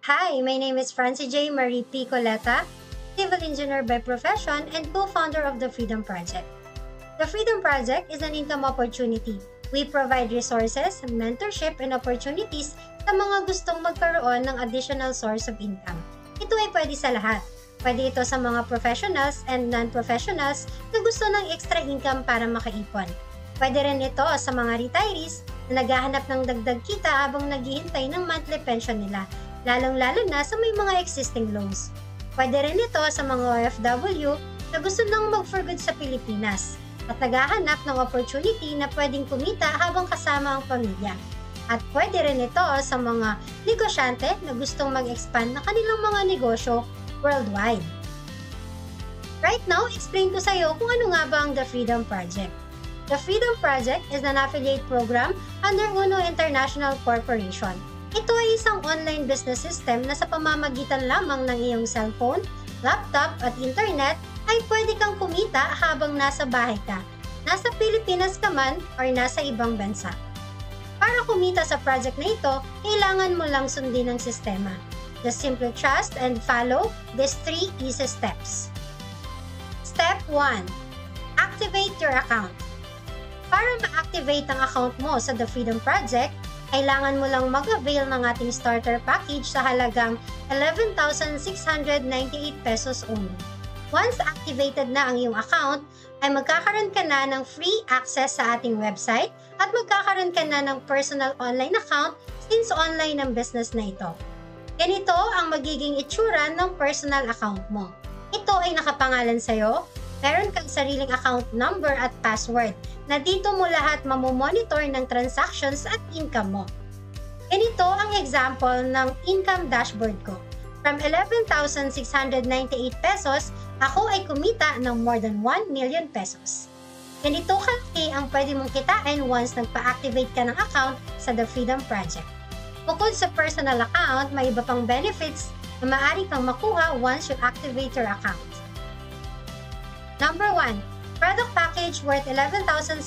Hi, my name is Francie J. Marie P. Coleta, civil engineer by profession and co-founder of the Freedom Project. The Freedom Project is an income opportunity. We provide resources, mentorship, and opportunities sa mga gustong magkaroon ng additional source of income. Ito ay pwede sa lahat. Pwede ito sa mga professionals and non-professionals na gusto ng extra income para makaipon. Pwede rin ito sa mga retirees na naghahanap ng dagdag kita habang naghihintay ng monthly pension nila, lalong-lalo na sa may mga existing loans. Pwede rin ito sa mga OFW na gusto nang mag-for-good sa Pilipinas at naghahanap ng opportunity na pwedeng kumita habang kasama ang pamilya. At pwede rin ito sa mga negosyante na gustong mag-expand na kanilang mga negosyo worldwide. Right now, explain ko sa iyo kung ano nga ba ang The Freedom Project. The Freedom Project is an affiliate program under Uno International Corporation. Ito ay isang online business system na sa pamamagitan lamang ng iyong cellphone, laptop at internet ay pwede kang kumita habang nasa bahay ka, nasa Pilipinas ka man or nasa ibang bansa. Para kumita sa project na ito, kailangan mo lang sundin ang sistema. Just simply trust and follow these 3 easy steps. Step 1. Activate your account. Para ma-activate ang account mo sa The Freedom Project, kailangan mo lang mag-avail ng ating starter package sa halagang 11,698 pesos only. Once activated na ang iyong account, ay magkakaroon ka na ng free access sa ating website at magkakaroon ka na ng personal online account since online ang business na ito. Ganito ang magiging itsura ng personal account mo. Ito ay nakapangalan sa'yo, meron kang sariling account number at password na dito mo lahat mamomonitor ng transactions at income mo. Ganito ang example ng income dashboard ko. From 11,698 pesos, ako ay kumita ng more than 1 million pesos. Ganito kalaki ang pwede mong kitain once nagpa-activate ka ng account sa The Freedom Project. Bukod sa personal account, may iba pang benefits na maaari kang makuha once you activate your account. Number 1. Product package worth 11,700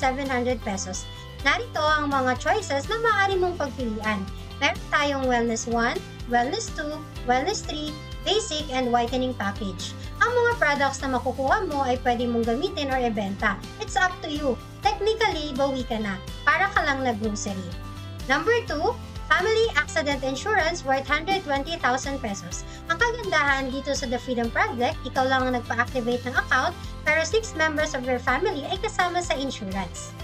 pesos. Narito ang mga choices na maaari mong pagpilian. Meron tayong Wellness 1, Wellness 2, Wellness 3, Basic, and Whitening package. Ang mga products na makukuha mo ay pwede mong gamitin or ibenta. It's up to you. Technically, bawi ka na. Para ka lang na grocery. Number 2, Family Accident Insurance worth 120,000 pesos. Ang kagandahan dito sa The Freedom Project, ikaw lang ang nagpa-activate ng account pero 6 members of your family ay kasama sa insurance.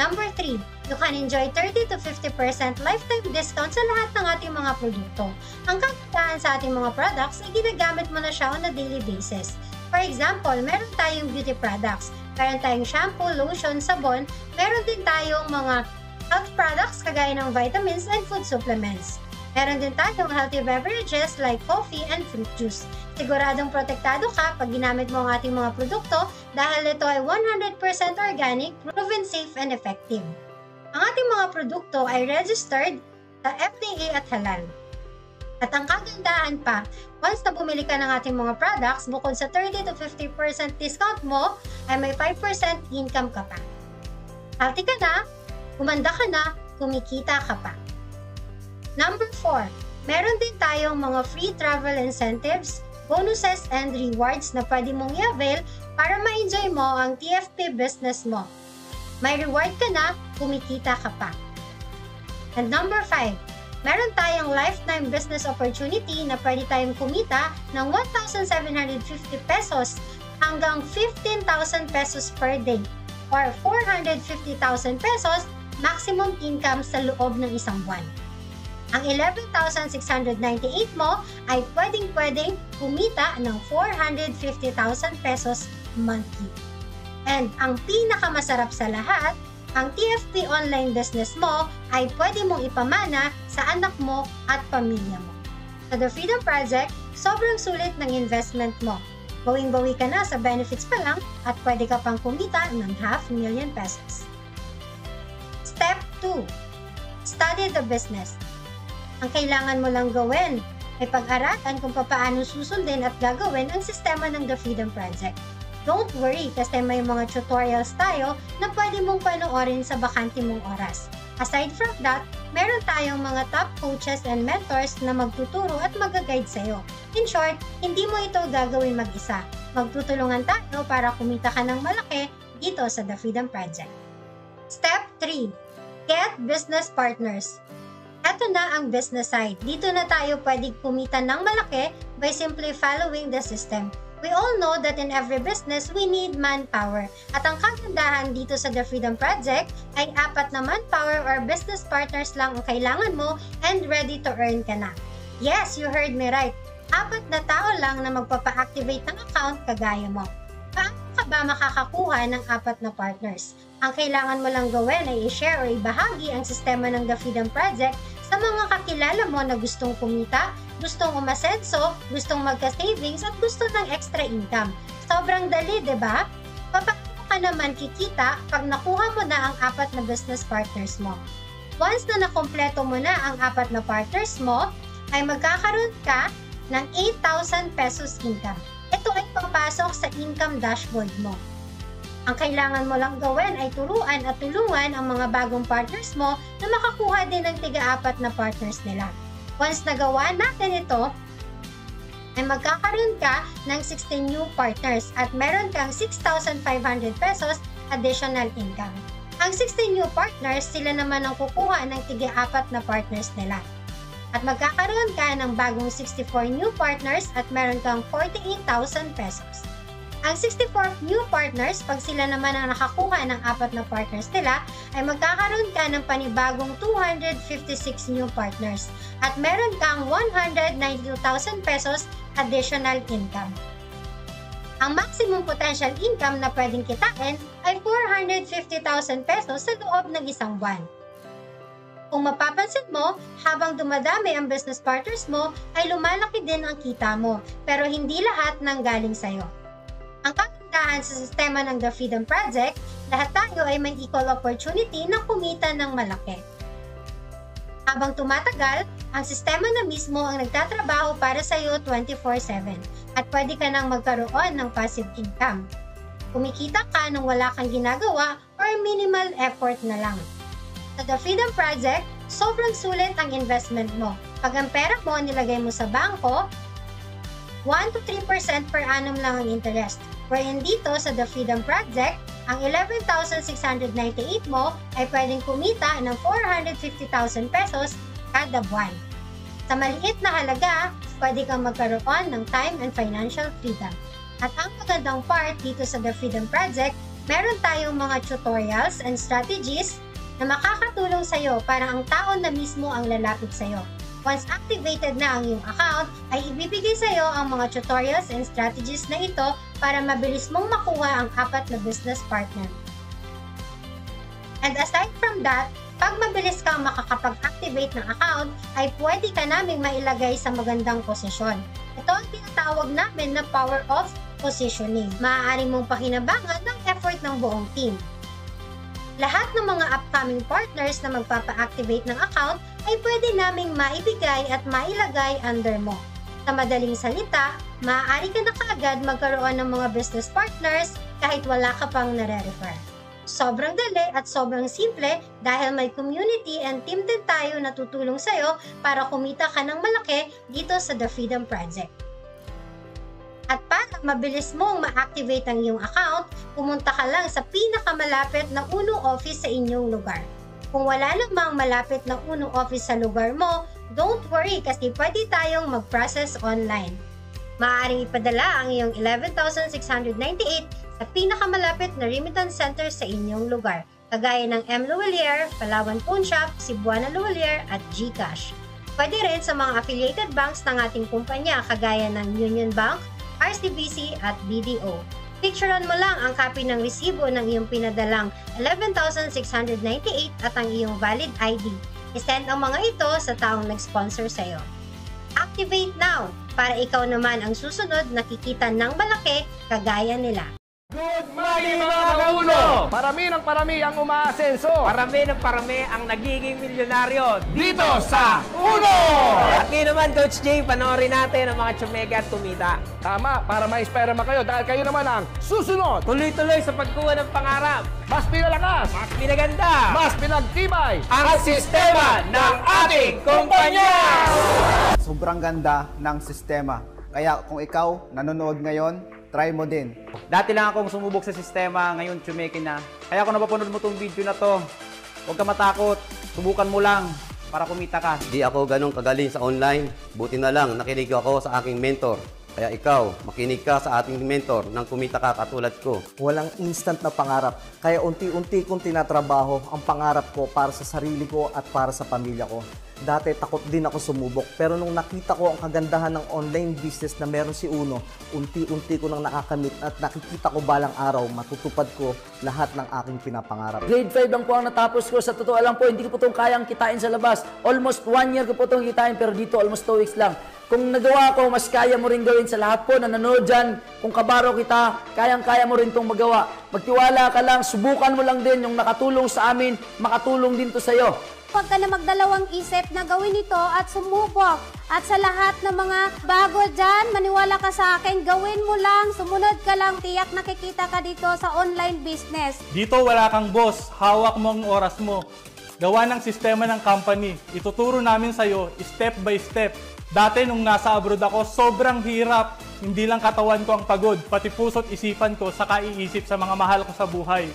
Number 3, you can enjoy 30 to 50% lifetime discount sa lahat ng ating mga produkto. Ang kagandahan sa ating mga products ay ginagamit mo na siya on a daily basis. For example, meron tayong beauty products, meron tayong shampoo, lotion, sabon, meron din tayong mga health products kagaya ng vitamins and food supplements. Meron din tayong healthy beverages like coffee and fruit juice. Siguradong protektado ka pag ginamit mo ang ating mga produkto dahil ito ay 100% organic, proven safe and effective. Ang ating mga produkto ay registered sa FDA at halal. At ang kagandahan pa, once na bumili ka ng ating mga products, bukod sa 30 to 50% discount mo, ay may 5% income ka pa. Healthy ka na, gumanda ka na, kumikita ka pa. Number 4, meron din tayong mga free travel incentives, bonuses, and rewards na pwede mong i-avail para ma-enjoy mo ang TFP business mo. May reward ka na, kumikita ka pa. And number 5, meron tayong lifetime business opportunity na pwede tayong kumita ng 1,750 pesos hanggang 15,000 pesos per day or 450,000 pesos maximum income sa loob ng isang buwan. Ang 11,698 mo ay pwedeng kumita ng 450,000 pesos monthly. And ang pinakamasarap sa lahat, ang TFP online business mo ay pwede mong ipamana sa anak mo at pamilya mo. Sa The Freedom Project, sobrang sulit ng investment mo. Bawing-bawi ka na sa benefits pa lang at pwede ka pang kumita ng 500,000 pesos. Step 2. Study the business. Ang kailangan mo lang gawin ay pag-aralan kung paano susundin at gagawin ang sistema ng The Freedom Project. Don't worry kasi may mga tutorials tayo na pwede mong panoorin sa bakante mong oras. Aside from that, meron tayong mga top coaches and mentors na magtuturo at mag-guide sa'yo. In short, hindi mo ito gagawin mag-isa. Magtutulungan tayo para kumita ka ng malaki dito sa The Freedom Project. Step 3. Get business partners. Ito na ang business side. Dito na tayo pwedeng kumita ng malaki by simply following the system. We all know that in every business, we need manpower. At ang kagandahan dito sa The Freedom Project ay 4 na manpower or business partners lang ang kailangan mo and ready to earn ka na. Yes, you heard me right. 4 na tao lang na magpapa-activate ng account kagaya mo. Paano ka ba makakakuha ng 4 na partners? Ang kailangan mo lang gawin ay i-share o ibahagi ang sistema ng The Freedom Project sa mga kakilala mo na gustong kumita, gustong umasenso, gustong magka-savings at gusto ng extra income. Sobrang dali, di ba? Paano ka naman kikita pag nakuha mo na ang 4 na business partners mo? Once na nakompleto mo na ang 4 na partners mo, ay magkakaroon ka ng 8,000 pesos income. Ito ay papasok sa income dashboard mo. Ang kailangan mo lang gawin ay turuan at tulungan ang mga bagong partners mo na makakuha din ng tiga-4 na partners nila. Once nagawa natin ito, ay magkakaroon ka ng 16 new partners at meron kang 6,500 pesos additional income. Ang 16 new partners, sila naman ang kukuha ng tiga-4 na partners nila. At magkakaroon ka ng bagong 64 new partners at meron kang 48,000 pesos. Ang 64 new partners, pag sila naman ang nakakuha ng 4 na partners nila, ay magkakaroon ka ng panibagong 256 new partners at meron kang 192,000 pesos additional income. Ang maximum potential income na pwedeng kitain ay 450,000 pesos sa loob ng isang buwan. Kung mapapansin mo, habang dumadami ang business partners mo, ay lumalaki din ang kita mo, pero hindi lahat nang galing sa'yo. Ang kagandahan sa sistema ng The Freedom Project, lahat tayo ay may equal opportunity na kumita ng malaki. Habang tumatagal, ang sistema na mismo ang nagtatrabaho para sa iyo 24/7 at pwede ka nang magkaroon ng passive income. Kumikita ka nang wala kang ginagawa or minimal effort na lang. Sa The Freedom Project, sobrang sulit ang investment mo. Pag ang pera mo nilagay mo sa bangko, 1 to 3% per annum lang ang interest. Wherein dito sa The Freedom Project, ang 11,698 mo ay pwedeng kumita ng 450,000 pesos kada buwan. Sa maliit na halaga, pwede kang magkaroon ng time and financial freedom. At ang magandang part dito sa The Freedom Project, meron tayong mga tutorials and strategies na makakatulong sa'yo para ang tao na mismo ang lalapit sa'yo. Once activated na ang iyong account, ay ibibigay sa iyo ang mga tutorials and strategies na ito para mabilis mong makuha ang 4 na business partner. And aside from that, pag mabilis kang makakapag-activate ng account, ay pwede ka naming mailagay sa magandang posisyon. Ito ang tinatawag namin na power of positioning. Maaari mong pakinabangan ng effort ng buong team. Lahat ng mga upcoming partners na magpapa-activate ng account ay pwede naming maibigay at mailagay under mo. Sa madaling salita, maaari ka na kaagad magkaroon ng mga business partners kahit wala ka pang nare-refer. Sobrang dali at sobrang simple dahil may community and team din tayo na tutulong sa'yo para kumita ka ng malaki dito sa The Freedom Project. At para mabilis mong ma-activate ang iyong account, pumunta ka lang sa pinakamalapit na UNO office sa inyong lugar. Kung wala namang malapit na UNO office sa lugar mo, don't worry kasi pwede tayong mag-process online. Maaaring ipadala ang iyong 11,698 sa pinakamalapit na remittance center sa inyong lugar, kagaya ng M. Luwalier, Palawan Pawn Shop, Cebuana Luwalier at GCash. Pwede rin sa mga affiliated banks ng ating kumpanya kagaya ng Union Bank, RCBC at BDO. Picturean mo lang ang copy ng resibo ng iyong pinadalang 11,698 at ang iyong valid ID. I-send ang mga ito sa taong nag-sponsor sa'yo. Activate now para ikaw naman ang susunod na kikita ng malaki kagaya nila. Good morning mga kauno! Parami ng parami ang umaasenso. Parami ng parami ang nagiging milyonaryo Dito sa UNO! At kayo naman, Coach Jay, panoorin natin ang mga tsumeke at kumita. Tama, para ma-inspire naman kayo dahil kayo naman ang susunod. Tuloy-tuloy sa pagkuha ng pangarap. Mas pinalakas, Mas pinaganda. mas pinagtibay Ang sistema ng ating kumpanya! Sobrang ganda ng sistema. Kaya kung ikaw nanonood ngayon, try mo din. Dati lang akong sumubok sa sistema, ngayon tsumeke na. Kaya kung napapanood mo tong video na to, huwag ka matakot, subukan mo lang para kumita ka. Di ako ganun kagaling sa online. Buti na lang nakinig ako sa aking mentor. Kaya ikaw, makinig ka sa ating mentor nang kumita ka katulad ko. Walang instant na pangarap. Kaya unti-unti kong tinatrabaho ang pangarap ko para sa sarili ko at para sa pamilya ko. Dati takot din ako sumubok, pero nung nakita ko ang kagandahan ng online business na meron si Uno, unti-unti ko nang nakakamit at nakikita ko balang araw matutupad ko lahat ng aking pinapangarap. Grade 5 lang po ang natapos ko. Sa totoo lang po, hindi ko po itong kayang kitain sa labas. Almost 1 year ko po itong kitain, pero dito almost 2 weeks lang. Kung nagawa ko, mas kaya mo rin gawin sa lahat po na nanonood dyan. Kung kabaro kita, kayang-kaya mo rin itong magawa. Magtiwala ka lang, subukan mo lang din yung nakatulong sa amin, makatulong din to sa'yo. Huwag ka na magdalawang isip na gawin ito at sumubok. At sa lahat ng mga bago dyan, maniwala ka sa akin, gawin mo lang, sumunod ka lang, tiyak nakikita ka dito sa online business. Dito wala kang boss, hawak mo ang oras mo. Gawa ng sistema ng company. Ituturo namin sa'yo step by step. Dati nung nasa abroad ako, sobrang hirap. Hindi lang katawan ko ang pagod, pati puso't isipan ko sa kaiisip sa mga mahal ko sa buhay.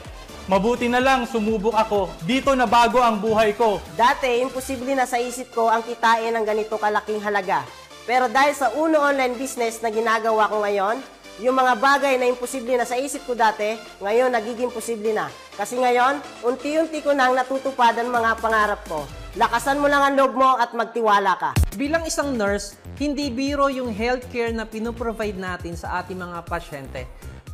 Mabuti na lang, sumubok ako. Dito na bago ang buhay ko. Dati, imposible na sa isip ko ang kitain ng ganito kalaking halaga. Pero dahil sa Uno online business na ginagawa ko ngayon, yung mga bagay na imposible na sa isip ko dati, ngayon nagiging posible na. Kasi ngayon, unti-unti ko nang natutupad ang mga pangarap ko. Lakasan mo lang ang loob mo at magtiwala ka. Bilang isang nurse, hindi biro yung healthcare na pinoprovide natin sa ating mga pasyente.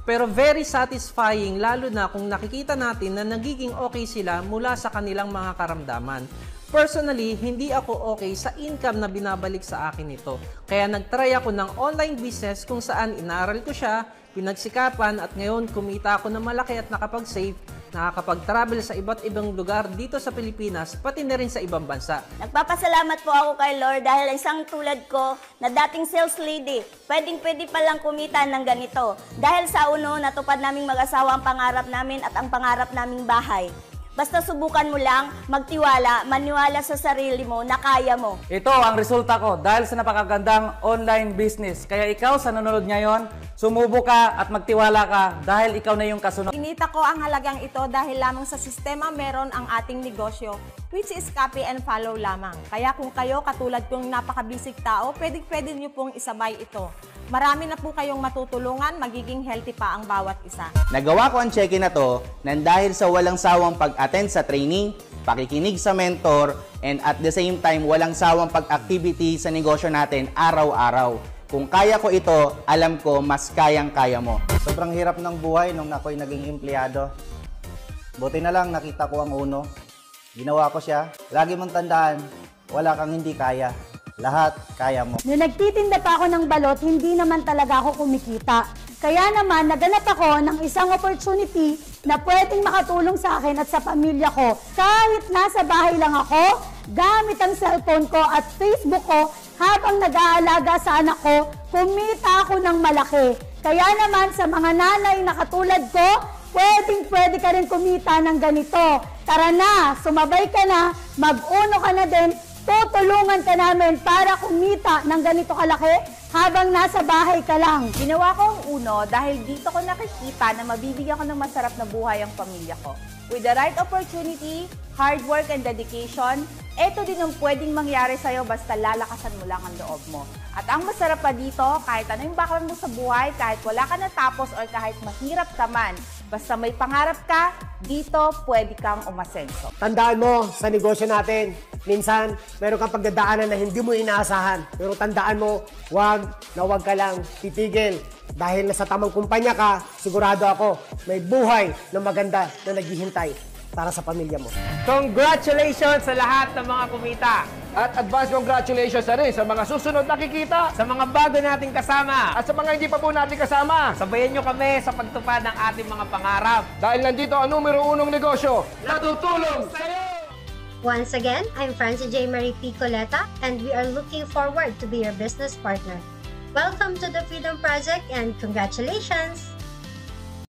Pero very satisfying lalo na kung nakikita natin na nagiging okay sila mula sa kanilang mga karamdaman. Personally, hindi ako okay sa income na binabalik sa akin ito. Kaya nagtry ako ng online business kung saan inaral ko siya, pinagsikapan at ngayon kumita ako ng malaki at nakapag-save, nakakapag-travel sa iba't ibang lugar dito sa Pilipinas, pati na rin sa ibang bansa. Nagpapasalamat po ako kay Lord dahil isang tulad ko na dating sales lady, pwedeng-pwede palang kumita ng ganito. Dahil sa Uno, natupad naming mag-asawa ang pangarap namin at ang pangarap naming bahay. Basta subukan mo lang, magtiwala, maniwala sa sarili mo na kaya mo. Ito ang resulta ko dahil sa napakagandang online business. Kaya ikaw sa nanonood ngayon, sumubok ka at magtiwala ka dahil ikaw na yung kasunod. Kinita ko ang halagang ito dahil lamang sa sistema meron ang ating negosyo, which is copy and follow lamang. Kaya kung kayo katulad kong napakabisig tao, pwede nyo pong isabay ito. Marami na po kayong matutulungan, magiging healthy pa ang bawat isa. Nagawa ko ang check-in na to nang dahil sa walang sawang pag-attend sa training, pakikinig sa mentor, and at the same time walang sawang pag-activity sa negosyo natin araw-araw. Kung kaya ko ito, alam ko mas kayang-kaya mo. Sobrang hirap ng buhay nung ako'y naging empleyado. Buti na lang nakita ko ang Uno. Ginawa ko siya. Lagi mong tandaan, wala kang hindi kaya. Lahat kaya mo. Nung nagtitinda pa ako ng balot, hindi naman talaga ako kumikita. Kaya naman, naganap ako ng isang opportunity na pwedeng makatulong sa akin at sa pamilya ko. Kahit nasa bahay lang ako, gamit ang cellphone ko at Facebook ko, habang nag-aalaga sa anak ko, kumita ako ng malaki. Kaya naman sa mga nanay na katulad ko, pwedeng-pwede ka rin kumita ng ganito. Tara na, sumabay ka na, mag-Uno ka na din, tutulungan ka namin para kumita ng ganito kalaki habang nasa bahay ka lang. Ginawa ko ang Uno dahil dito ko nakikita na mabibigyan ko ng masarap na buhay ang pamilya ko. With the right opportunity, hard work and dedication, ito din ang pwedeng mangyari sa'yo basta lalakasan mo lang ang loob mo. At ang masarap pa dito, kahit ano yung background mo sa buhay, kahit wala ka natapos or kahit mahirap ka man, basta may pangarap ka, dito pwede kang umasenso. Tandaan mo sa negosyo natin, minsan meron kang pagdadaanan na hindi mo inaasahan. Pero tandaan mo, wag ka lang titigil. Dahil nasa tamang kumpanya ka, sigurado ako, may buhay na maganda na naghihintay para sa pamilya mo. Congratulations sa lahat ng mga kumita! At advance congratulations na rin sa mga susunod na kikita. Sa mga bago nating kasama. At sa mga hindi pa po natin kasama. Sabayan nyo kami sa pagtupad ng ating mga pangarap. Dahil nandito ang numero 1 negosyo na tutulong sa'yo! Once again, I'm Francie J. Marie P. Coleta, and we are looking forward to be your business partner. Welcome to the Freedom Project and congratulations!